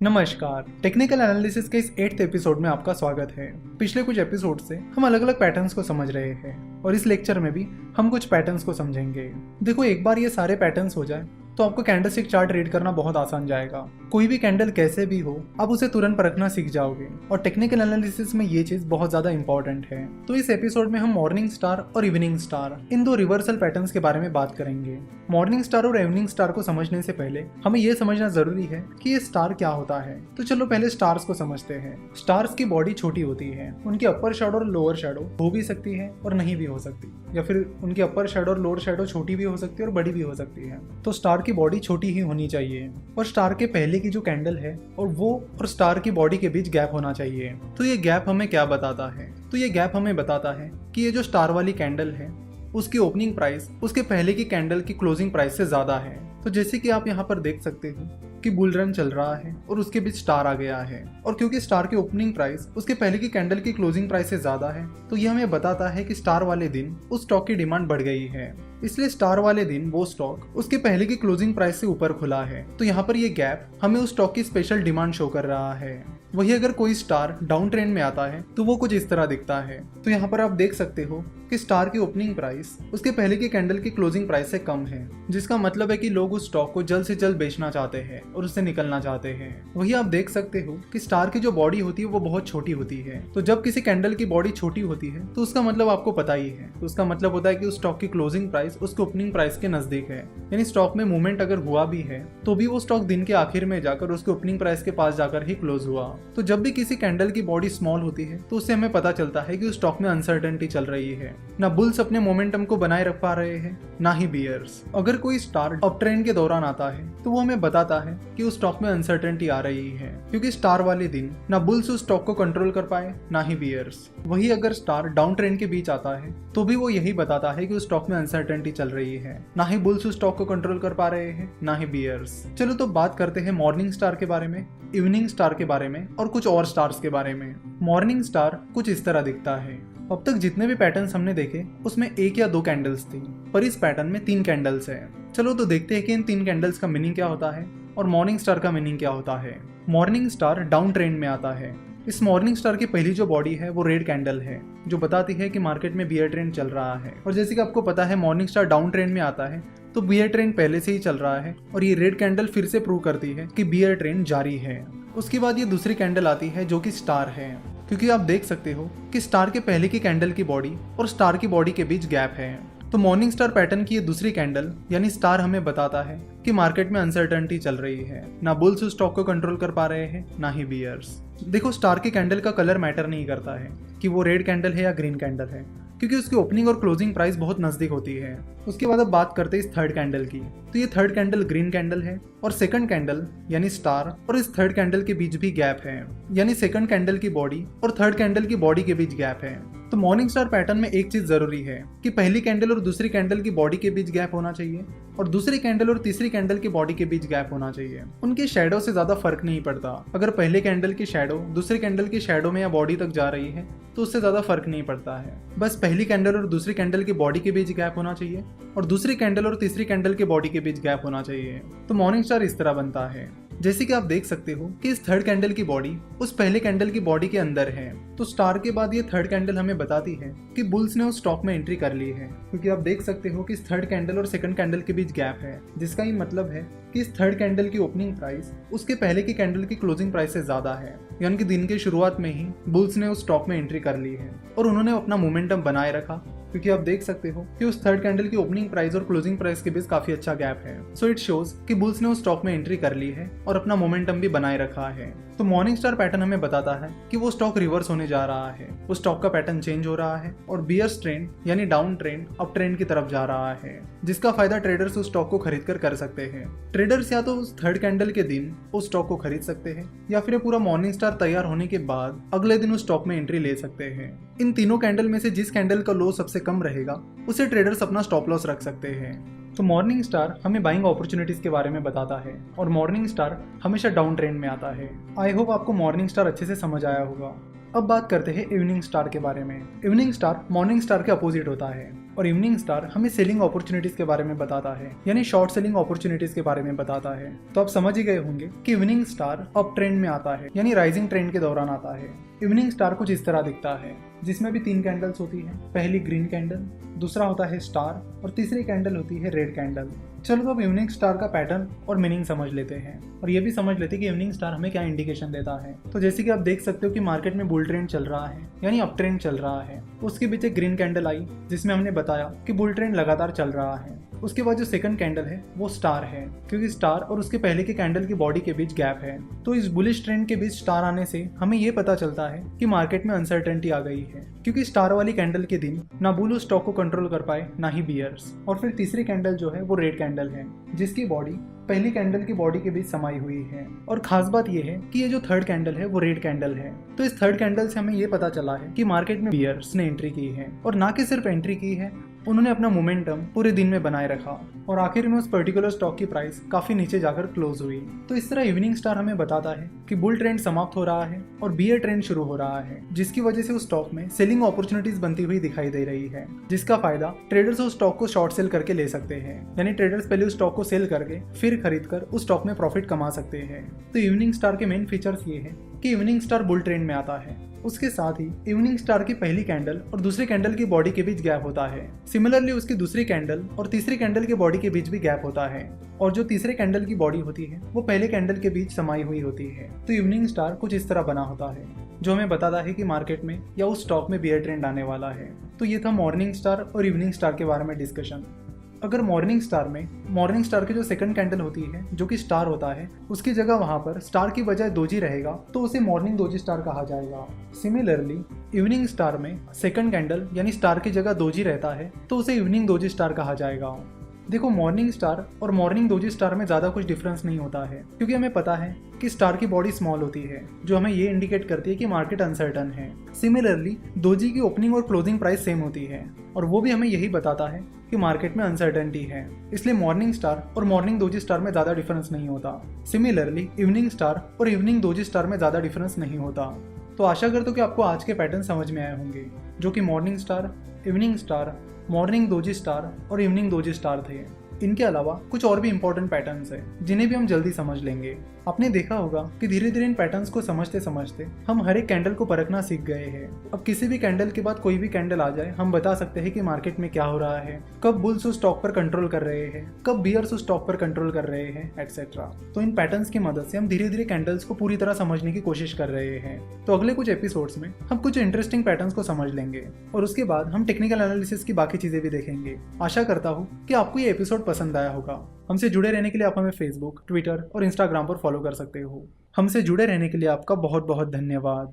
नमस्कार, technical analysis के इस 8th एपिसोड में आपका स्वागत है। पिछले कुछ एपिसोड से हम अलग अलग पैटर्न्स को समझ रहे हैं और इस लेक्चर में भी हम कुछ पैटर्न्स को समझेंगे। देखो, एक बार ये सारे पैटर्न्स हो जाए तो आपको कैंडलस्टिक चार्ट रीड करना बहुत आसान जाएगा। कोई भी कैंडल कैसे भी हो, आप उसे तुरंत परखना सीख जाओगे और टेक्निकल एनालिसिस में ये चीज बहुत ज्यादा इंपॉर्टेंट है। तो इस एपिसोड में हम मॉर्निंग स्टार और इवनिंग स्टार इन दो रिवर्सल पैटर्न्स के बारे में बात करेंगे। मॉर्निंग स्टार और इवनिंग स्टार को समझने से पहले हमें यह समझना जरूरी है कि ये स्टार क्या होता है। तो चलो पहले स्टार्स को समझते हैं। स्टार्स की बॉडी छोटी होती है, उनकी अपर शैडो और लोअर शैडो हो भी सकती है और नहीं भी हो सकती, या फिर उनकी अपर शैडो और लोअर शैडो छोटी भी हो सकती है और बड़ी भी हो सकती है। तो स्टार की बॉडी छोटी ही होनी चाहिए और स्टार के पहले की जो कैंडल है और वो और स्टार की बॉडी के बीच गैप होना चाहिए। तो ये गैप हमें क्या बताता है? तो ये गैप हमें बताता है कि ये जो स्टार वाली कैंडल है उसकी ओपनिंग प्राइस उसके पहले की कैंडल की क्लोजिंग प्राइस से ज्यादा है। तो जैसे कि आप यहाँ पर देख सकते हो कि बुल रन चल रहा है और उसके बीच स्टार आ गया है, और क्योंकि स्टार की ओपनिंग प्राइस उसके पहले की कैंडल की क्लोजिंग प्राइस से ज्यादा है तो ये हमें बताता है कि स्टार वाले दिन उस स्टॉक की डिमांड बढ़ गई है। इसलिए स्टार वाले दिन वो स्टॉक उसके पहले की क्लोजिंग प्राइस से ऊपर खुला है। तो यहाँ पर ये गैप हमें उस स्टॉक की स्पेशल डिमांड शो कर रहा है। वही अगर कोई स्टार डाउन ट्रेंड में आता है तो वो कुछ इस तरह दिखता है। तो यहाँ पर आप देख सकते हो कि स्टार की ओपनिंग प्राइस उसके पहले की कैंडल की क्लोजिंग प्राइस से कम है, जिसका मतलब है कि लोग उस स्टॉक को जल्द से जल्द बेचना चाहते हैं और उससे निकलना चाहते हैं। वही आप देख सकते हो कि स्टार की जो बॉडी होती है वो बहुत छोटी होती है। तो जब किसी कैंडल की बॉडी छोटी होती है तो उसका मतलब आपको पता ही है। तो उसका मतलब होता है कि उस स्टॉक की क्लोजिंग प्राइस उसके ओपनिंग प्राइस के नजदीक है। यानी स्टॉक में मूवमेंट अगर हुआ भी है तो भी वो स्टॉक दिन के आखिर में जाकर उसके ओपनिंग प्राइस के पास जाकर ही क्लोज हुआ। तो जब भी किसी कैंडल की बॉडी स्मॉल होती है तो उससे हमें पता चलता है कि उस स्टॉक में अनसर्टेनिटी चल रही है। ना बुल्स अपने मोमेंटम को बनाए रख पा रहे हैं, ना ही बियर्स। अगर कोई स्टार अप ट्रेंड के दौरान आता है तो वो हमें बताता है कि उस स्टॉक में अनसर्टेनिटी आ रही है, क्योंकि स्टार वाले दिन ना बुल्स उस स्टॉक को कंट्रोल कर पाए ना ही बियर्स। वही अगर स्टार डाउन ट्रेंड के बीच आता है तो भी वो यही बताता है कि उस स्टॉक में अनसर्टेनिटी चल रही है। ना ही बुल्स उस स्टॉक को कंट्रोल कर पा रहे हैं ना ही बियर्स। चलो तो बात करते हैं मॉर्निंग स्टार के बारे में, इवनिंग स्टार के बारे में और कुछ और स्टार्स के बारे में। मॉर्निंग स्टार कुछ इस तरह दिखता है। अब तक जितने भी पैटर्न्स हमने देखे उसमें एक या दो कैंडल्स थी, पर इस पैटर्न में 3 कैंडल्स है। चलो तो देखते हैं कि इन 3 कैंडल्स का मीनिंग क्या होता है और मॉर्निंग स्टार का मीनिंग क्या होता है। मॉर्निंग स्टार डाउन ट्रेंड में आता है। इस मॉर्निंग स्टार की पहली जो बॉडी है वो रेड कैंडल है, जो बताती है कि मार्केट में बियर ट्रेंड चल रहा है। और जैसे कि आपको पता है मॉर्निंग स्टार डाउन ट्रेंड में आता है तो बियर ट्रेंड पहले से ही चल रहा है और ये रेड कैंडल फिर से प्रूव करती है कि बियर ट्रेंड जारी है। उसके बाद ये दूसरी कैंडल आती है जो कि स्टार है, क्योंकि आप देख सकते हो कि स्टार के पहले की कैंडल की बॉडी और स्टार की बॉडी के बीच गैप है। तो मॉर्निंग स्टार पैटर्न की ये दूसरी कैंडल यानी स्टार हमें बताता है कि मार्केट में अनसर्टेनिटी चल रही है। ना बुल्स उस स्टॉक को कंट्रोल कर पा रहे हैं ना ही बियर्स। देखो, स्टार की कैंडल का कलर मैटर नहीं करता है कि वो रेड कैंडल है या ग्रीन कैंडल है, क्योंकि उसकी ओपनिंग और क्लोजिंग प्राइस बहुत नजदीक होती है। उसके बाद अब बात करते हैं इस थर्ड कैंडल की। तो ये थर्ड कैंडल ग्रीन कैंडल है और सेकंड कैंडल यानी स्टार और इस थर्ड कैंडल के बीच भी गैप है, यानी सेकंड कैंडल की बॉडी और थर्ड कैंडल की बॉडी के बीच गैप है। तो मॉर्निंग स्टार पैटर्न में एक चीज जरूरी है कि पहली कैंडल और दूसरी कैंडल की बॉडी के बीच गैप होना चाहिए और दूसरी कैंडल और तीसरी कैंडल की बॉडी के बीच गैप होना चाहिए। उनकी शैडो से ज्यादा फर्क नहीं पड़ता। अगर पहले कैंडल की शैडो दूसरी कैंडल की शैडो में या बॉडी तक जा रही है तो उससे ज्यादा फर्क नहीं पड़ता है। बस पहली कैंडल और दूसरी कैंडल की बॉडी के बीच गैप होना चाहिए और दूसरी कैंडल और तीसरी कैंडल की बॉडी के बीच गैप होना चाहिए। तो मॉर्निंग स्टार इस तरह बनता है। जैसे कि आप देख सकते हो कि इस थर्ड कैंडल की बॉडी उस पहले कैंडल की बॉडी के अंदर है। तो स्टार के बाद ये थर्ड कैंडल हमें बताती है कि बुल्स ने उस स्टॉक में एंट्री कर ली है, क्योंकि आप देख सकते हो कि इस थर्ड कैंडल और सेकंड कैंडल के बीच गैप है, जिसका ये मतलब है कि इस थर्ड कैंडल की ओपनिंग प्राइस उसके पहले की कैंडल की क्लोजिंग प्राइस से ज्यादा है। यानी कि दिन की शुरुआत में ही बुल्स ने उस स्टॉक में एंट्री कर ली है और उन्होंने अपना मोमेंटम बनाए रखा, क्योंकि आप देख सकते हो कि उस थर्ड कैंडल की ओपनिंग प्राइस और क्लोजिंग प्राइस के बीच काफी अच्छा गैप है। सो इट शोज कि बुल्स ने उस स्टॉक में एंट्री कर ली है और अपना मोमेंटम भी बनाए रखा है। तो मॉर्निंग स्टार पैटर्न हमें बताता है कि वो स्टॉक रिवर्स होने जा रहा है, उस स्टॉक का पैटर्न चेंज हो रहा है और बियर्स ट्रेंड यानी डाउन ट्रेंड अप ट्रेंड की तरफ जा रहा है, जिसका फायदा ट्रेडर्स उस स्टॉक को खरीद कर सकते हैं। ट्रेडर्स या तो उस थर्ड कैंडल के दिन उस स्टॉक को खरीद सकते हैं या फिर पूरा मॉर्निंग स्टार तैयार होने के बाद अगले दिन उस स्टॉक में एंट्री ले सकते हैं। इन तीनों कैंडल में से जिस कैंडल का लो सबसे कम रहेगा उसे ट्रेडर्स अपना स्टॉप लॉस रख सकते हैं। तो मॉर्निंग स्टार हमें बाइंग अपॉर्चुनिटीज के बारे में बताता है और मॉर्निंग स्टार हमेशा डाउन ट्रेंड में आता है। आई होप आपको मॉर्निंग स्टार अच्छे से समझ आया होगा। अब बात करते हैं इवनिंग स्टार के बारे में। इवनिंग स्टार मॉर्निंग स्टार के अपोजिट होता है। और इवनिंग स्टार हमें सेलिंग अपॉर्चुनिटीज के बारे में बताता है, यानी शॉर्ट सेलिंग अपॉर्चुनिटीज के बारे में बताता है। तो आप समझ ही गए होंगे कि इवनिंग स्टार अप ट्रेंड में आता है, यानी राइजिंग ट्रेंड के दौरान आता है। इवनिंग स्टार कुछ इस तरह दिखता है, जिसमें भी 3 कैंडल्स होती है। पहली ग्रीन कैंडल, दूसरा होता है स्टार और तीसरी कैंडल होती है रेड कैंडल। चलो अब इवनिंग स्टार का पैटर्न और मीनिंग समझ लेते हैं और ये भी समझ लेते हैं कि इवनिंग स्टार हमें क्या इंडिकेशन देता है। तो जैसे कि आप देख सकते हो कि मार्केट में बुल ट्रेंड चल रहा है, यानी अप ट्रेंड चल रहा है। उसके बीच एक ग्रीन कैंडल आई जिसमें हमने बताया कि बुल ट्रेंड लगातार चल रहा है। उसके बाद जो सेकंड कैंडल है वो स्टार है, क्योंकि स्टार और उसके पहले के कैंडल की बॉडी के बीच गैप है। तो इस बुलिश ट्रेंड के बीच स्टार आने से हमें ये पता चलता है कि मार्केट में अनसर्टेनिटी आ गई है, क्योंकि स्टार वाली कैंडल के दिन ना बुल उस स्टॉक को कंट्रोल कर पाए ना ही बियर्स। और फिर तीसरी कैंडल जो है वो रेड कैंडल है, जिसकी बॉडी पहली कैंडल की बॉडी के बीच समाई हुई है। और खास बात यह है कि ये जो थर्ड कैंडल है वो रेड कैंडल है। तो इस थर्ड कैंडल से हमें ये पता चला है कि मार्केट में बियर्स ने एंट्री की है, और ना कि सिर्फ एंट्री की है, उन्होंने अपना मोमेंटम पूरे दिन में बनाए रखा और आखिर में उस पर्टिकुलर स्टॉक की प्राइस काफी नीचे जाकर क्लोज हुई। तो इस तरह इवनिंग स्टार हमें बताता है कि बुल ट्रेंड समाप्त हो रहा है और बियर ट्रेंड शुरू हो रहा है, जिसकी वजह से उस स्टॉक में सेलिंग अपॉर्चुनिटीज बनती हुई दिखाई दे रही है, जिसका फायदा ट्रेडर्स उस स्टॉक को शॉर्ट सेल करके ले सकते हैं। यानी ट्रेडर्स पहले उस स्टॉक को सेल करके फिर खरीद कर उस स्टॉक में प्रॉफिट कमा सकते हैं। तो इवनिंग स्टार के मेन फीचर्स ये है कि इवनिंग स्टार बुल ट्रेंड में आता है। उसके साथ ही इवनिंग स्टार की पहली कैंडल और दूसरी कैंडल की बॉडी के बीच गैप होता है। सिमिलरली उसकी दूसरी कैंडल और तीसरी कैंडल की बॉडी के बीच भी गैप होता है, और जो तीसरे कैंडल की बॉडी होती है वो पहले कैंडल के बीच समाई हुई होती है। तो इवनिंग स्टार कुछ इस तरह बना होता है, जो हमें बताता है कि मार्केट में या उस स्टॉक में बियर ट्रेंड आने वाला है। तो ये था मॉर्निंग स्टार और इवनिंग स्टार के बारे में डिस्कशन। अगर मॉर्निंग स्टार की जो सेकंड कैंडल होती है जो कि स्टार होता है, उसकी जगह वहां पर स्टार की बजाय दोजी रहेगा तो उसे मॉर्निंग दोजी स्टार कहा जाएगा। सिमिलरली इवनिंग स्टार में सेकंड कैंडल यानी स्टार की जगह दोजी रहता है तो उसे इवनिंग दोजी स्टार कहा जाएगा। देखो मॉर्निंग स्टार और मॉर्निंग दोजी स्टार में ज़्यादा कुछ डिफरेंस नहीं होता है, क्योंकि हमें पता है कि स्टार की बॉडी स्मॉल होती है, जो हमें ये इंडिकेट करती है कि मार्केट अनसर्टन है। सिमिलरली दोजी की ओपनिंग और क्लोजिंग प्राइस सेम होती है, और वो भी हमें यही बताता है कि मार्केट में अनसर्टेनिटी है। इसलिए मॉर्निंग स्टार और मॉर्निंग दोजी स्टार में ज़्यादा डिफरेंस नहीं होता। सिमिलरली इवनिंग स्टार और इवनिंग दोजी स्टार में ज़्यादा डिफरेंस नहीं होता। तो आशा करता हूँ कि आपको आज के पैटर्न समझ में आए होंगे, जो कि morning star, evening star, morning doji star और इवनिंग दोजी स्टार थे। इनके अलावा कुछ और भी इंपॉर्टेंट पैटर्न्स हैं जिन्हें भी हम जल्दी समझ लेंगे। आपने देखा होगा कि धीरे धीरे इन पैटर्न्स को समझते समझते हम हर एक कैंडल को परखना सीख गए हैं। अब किसी भी कैंडल के बाद कोई भी कैंडल आ जाए, हम बता सकते हैं कि मार्केट में क्या हो रहा है, कब बुल्स उस स्टॉक पर कंट्रोल कर रहे हैं, कब बियर्स उस स्टॉक पर कंट्रोल कर रहे हैं, एक्सेट्रा। तो इन पैटर्न्स की मदद से हम धीरे धीरे कैंडल्स को पूरी तरह समझने की कोशिश कर रहे हैं। तो अगले कुछ एपिसोड्स में हम कुछ इंटरेस्टिंग पैटर्न्स को समझ लेंगे और उसके बाद हम टेक्निकल एनालिसिस की बाकी चीजें भी देखेंगे। आशा करता हूँ कि आपको ये एपिसोड पसंद आया होगा। हमसे जुड़े रहने के लिए आप हमें फेसबुक, ट्विटर और इंस्टाग्राम पर फॉलो कर सकते हो। हमसे जुड़े रहने के लिए आपका बहुत बहुत धन्यवाद।